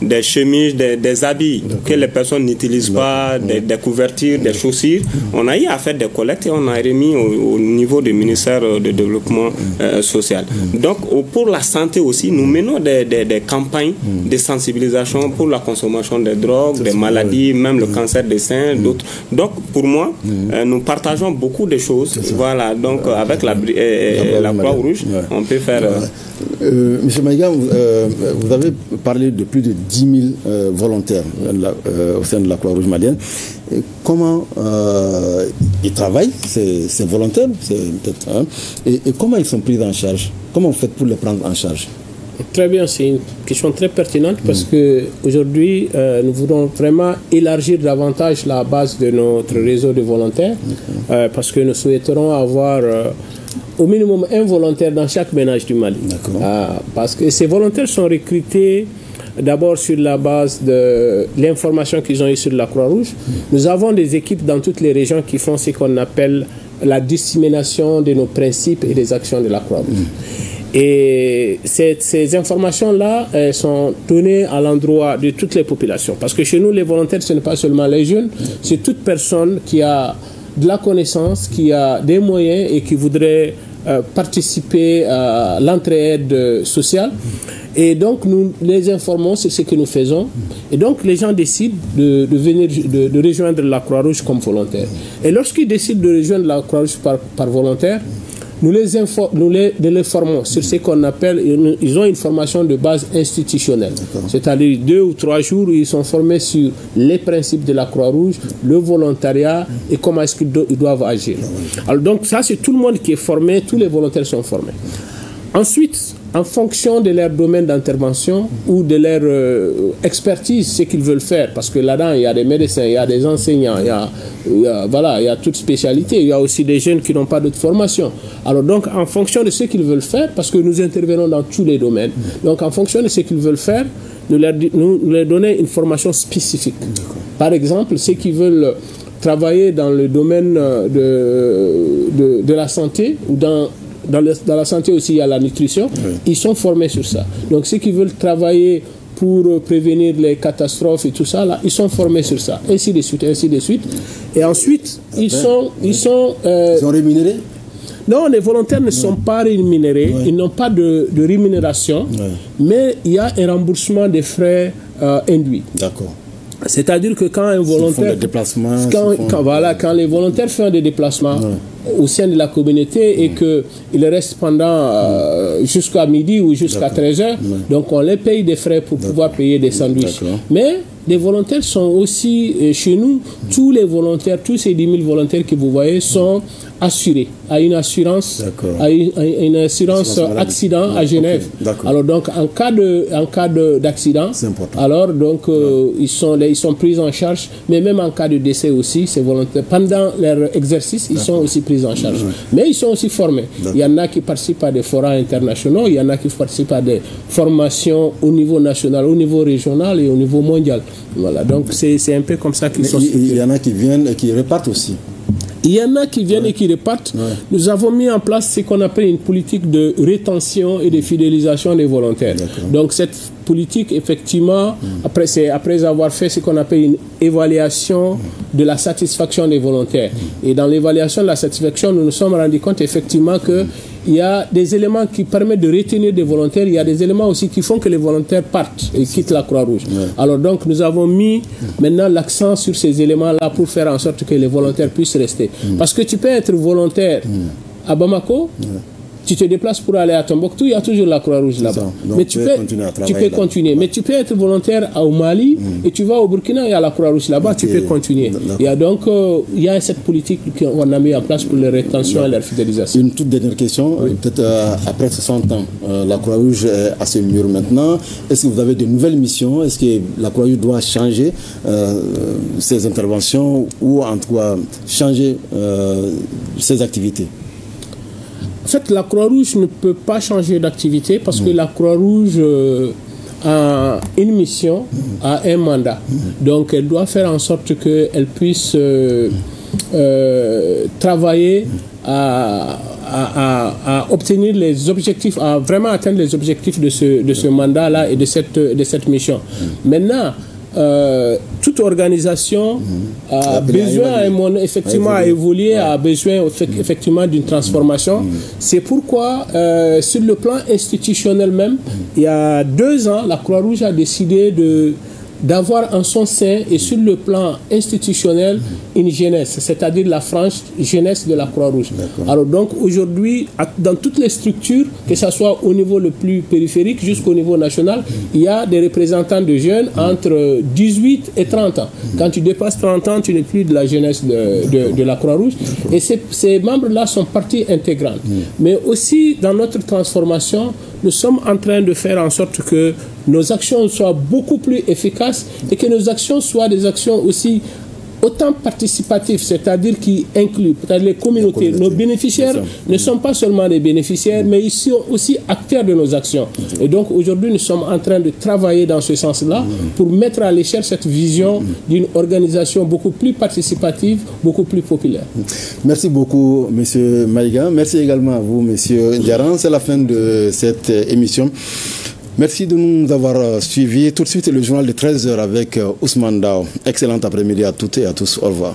des chemises, des habits que les personnes n'utilisent pas, des couvertures, des chaussures. On a eu à faire des collectes et on a remis au niveau du ministère de développement social. Donc pour la santé aussi, nous menons des campagnes de sensibilisation pour la consommation des drogues, des maladies, même le cancer des seins, d'autres. Donc pour moi, nous partageons beaucoup de choses. Voilà, donc avec la Croix-Rouge, on peut faire... Monsieur Maïga, vous avez parlé de plus de 10 000 volontaires au sein de la Croix-Rouge malienne. Comment ils travaillent, ces volontaires, et comment ils sont pris en charge? Comment vous faites pour les prendre en charge? Très bien, c'est une question très pertinente parce qu'aujourd'hui, nous voulons vraiment élargir davantage la base de notre réseau de volontaires parce que nous souhaiterons avoir au minimum un volontaire dans chaque ménage du Mali. Parce que ces volontaires sont recrutés d'abord sur la base de l'information qu'ils ont eue sur la Croix-Rouge. Nous avons des équipes dans toutes les régions qui font ce qu'on appelle la dissémination de nos principes et des actions de la Croix-Rouge. Et ces informations-là sont données à l'endroit de toutes les populations. Parce que chez nous, les volontaires, ce n'est pas seulement les jeunes, c'est toute personne qui a de la connaissance, qui a des moyens et qui voudrait participer à l'entraide sociale. Et donc, nous les informons sur ce que nous faisons. Et donc, les gens décident de venir, de rejoindre la Croix-Rouge comme volontaire. Et lorsqu'ils décident de rejoindre la Croix-Rouge par volontaire, nous les formons sur ce qu'on appelle, ils ont une formation de base institutionnelle. C'est-à-dire 2 ou 3 jours où ils sont formés sur les principes de la Croix-Rouge, le volontariat et comment est-ce qu'ils doivent agir. Alors donc ça, c'est tout le monde qui est formé, tous les volontaires sont formés. Ensuite, en fonction de leur domaine d'intervention ou de leur expertise, ce qu'ils veulent faire, parce que là-dedans, il y a des médecins, il y a des enseignants, il y a toute spécialité, il y a aussi des jeunes qui n'ont pas d'autre formation. Alors donc, en fonction de ce qu'ils veulent faire, parce que nous intervenons dans tous les domaines, donc en fonction de ce qu'ils veulent faire, nous leur donnons une formation spécifique. Par exemple, ceux qui veulent travailler dans le domaine de la santé ou dans la santé aussi, il y a la nutrition. Ils sont formés sur ça. Donc, ceux qui veulent travailler pour prévenir les catastrophes et tout ça, là, ils sont formés sur ça. Ainsi de suite, ainsi de suite. Et ensuite, ils sont rémunérés? Non, les volontaires ne sont pas rémunérés. Ils n'ont pas de rémunération. Mais il y a un remboursement des frais induits. D'accord. C'est-à-dire que quand un volontaire... Quand les volontaires font des déplacements au sein de la communauté et qu'ils restent pendant jusqu'à midi ou jusqu'à 13h, donc on les paye des frais pour pouvoir payer des sandwichs. Mais les volontaires sont aussi chez nous, tous les volontaires, tous ces 10 000 volontaires que vous voyez sont assurés à une assurance, accident à Genève. Alors donc en cas d'accident, alors donc ils sont pris en charge, mais même en cas de décès aussi, ces volontaires pendant leur exercice, ils sont aussi pris en charge. Mais ils sont aussi formés. Il y en a qui participent à des forats internationaux, il y en a qui participent à des formations au niveau national, au niveau régional et au niveau mondial. Voilà, donc c'est un peu comme ça qu'ils sont. Il y en a qui viennent et qui repartent aussi. Il y en a qui viennent et qui repartent. Nous avons mis en place ce qu'on appelle une politique de rétention et de fidélisation des volontaires. Donc cette politique, effectivement, après avoir fait ce qu'on appelle une évaluation de la satisfaction des volontaires. Et dans l'évaluation de la satisfaction, nous nous sommes rendus compte effectivement que il y a des éléments qui permettent de retenir des volontaires, il y a des éléments aussi qui font que les volontaires partent et quittent la Croix-Rouge. Alors donc nous avons mis maintenant l'accent sur ces éléments-là pour faire en sorte que les volontaires puissent rester. Parce que tu peux être volontaire à Bamako, tu te déplaces pour aller à Tombouctou, il y a toujours la Croix-Rouge là-bas. Mais tu peux continuer. Mais tu peux être volontaire au Mali et tu vas au Burkina, il y a la Croix-Rouge là-bas, tu peux continuer. Il y a donc il y a cette politique qu'on a mis en place pour les rétentions et leur fidélisation. Une toute dernière question. Peut-être après 60 ans, la Croix-Rouge est à ce mur maintenant. Est-ce que vous avez de nouvelles missions? Est-ce que la Croix-Rouge doit changer ses interventions ou en tout cas changer ses activités? En fait, la Croix-Rouge ne peut pas changer d'activité parce que la Croix-Rouge a une mission, a un mandat. Donc, elle doit faire en sorte qu'elle puisse travailler à obtenir les objectifs, à vraiment atteindre les objectifs de ce mandat-là et de cette mission. Maintenant, toute organisation a besoin effectivement à évoluer, a besoin effectivement d'une transformation. C'est pourquoi sur le plan institutionnel même, il y a 2 ans, la Croix-Rouge a décidé d'avoir en son sein et sur le plan institutionnel une jeunesse, c'est-à-dire la frange jeunesse de la Croix-Rouge. Alors donc aujourd'hui, dans toutes les structures, que ce soit au niveau le plus périphérique jusqu'au niveau national, il y a des représentants de jeunes entre 18 et 30 ans. Quand tu dépasses 30 ans, tu n'es plus de la jeunesse de la Croix-Rouge. Et ces membres-là sont partie intégrante. Mais aussi, dans notre transformation, nous sommes en train de faire en sorte que nos actions soient beaucoup plus efficaces et que nos actions soient des actions aussi autant participatives, c'est-à-dire qui incluent les communautés. Nos bénéficiaires ne sont pas seulement des bénéficiaires, mais ils sont aussi acteurs de nos actions. Et donc aujourd'hui, nous sommes en train de travailler dans ce sens-là pour mettre à l'échelle cette vision d'une organisation beaucoup plus participative, beaucoup plus populaire. Merci beaucoup, M. Maïga. Merci également à vous, M. Ndiaran. C'est la fin de cette émission. Merci de nous avoir suivis. Tout de suite, le journal de 13h avec Ousmane Dao. Excellent après-midi à toutes et à tous. Au revoir.